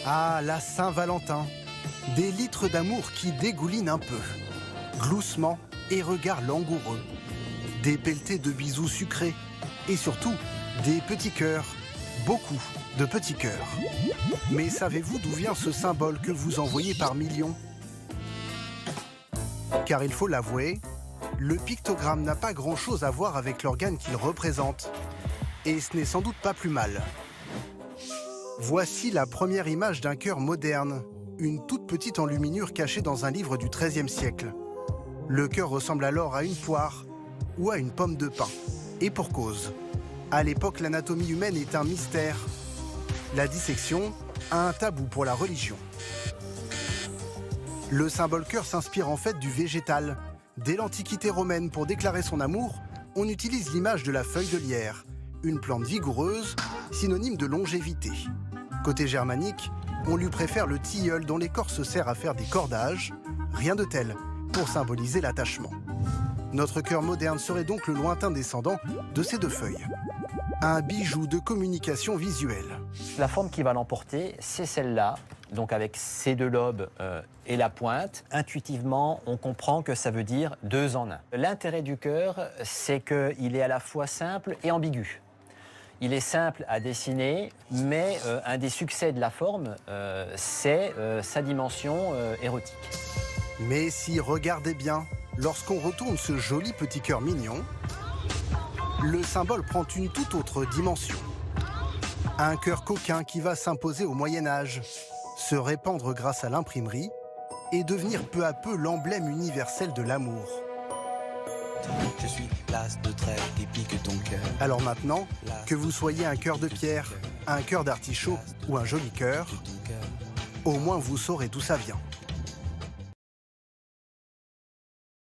Ah, la Saint-Valentin. Des litres d'amour qui dégoulinent un peu. Gloussements et regards langoureux. Des pelletées de bisous sucrés. Et surtout, des petits cœurs. Beaucoup de petits cœurs. Mais savez-vous d'où vient ce symbole que vous envoyez par millions? Car il faut l'avouer, le pictogramme n'a pas grand-chose à voir avec l'organe qu'il représente. Et ce n'est sans doute pas plus mal. Voici la première image d'un cœur moderne, une toute petite enluminure cachée dans un livre du XIIIe siècle. Le cœur ressemble alors à une poire ou à une pomme de pin. Et pour cause. À l'époque, l'anatomie humaine est un mystère. La dissection a un tabou pour la religion. Le symbole cœur s'inspire en fait du végétal. Dès l'Antiquité romaine, pour déclarer son amour, on utilise l'image de la feuille de lierre, une plante vigoureuse, synonyme de longévité. Côté germanique, on lui préfère le tilleul dont l'écorce sert à faire des cordages, rien de tel, pour symboliser l'attachement. Notre cœur moderne serait donc le lointain descendant de ces deux feuilles. Un bijou de communication visuelle. La forme qui va l'emporter, c'est celle-là, donc avec ces deux lobes et la pointe. Intuitivement, on comprend que ça veut dire deux en un. L'intérêt du cœur, c'est qu'il est à la fois simple et ambigu. Il est simple à dessiner, mais un des succès de la forme, c'est sa dimension érotique. Mais si, regardez bien, lorsqu'on retourne ce joli petit cœur mignon, le symbole prend une toute autre dimension. Un cœur coquin qui va s'imposer au Moyen-Âge, se répandre grâce à l'imprimerie et devenir peu à peu l'emblème universel de l'amour. Je suis l'as de trèfle qui pique ton cœur. Alors maintenant, que vous soyez un cœur de pierre, un cœur d'artichaut ou un joli cœur, au moins vous saurez d'où ça vient.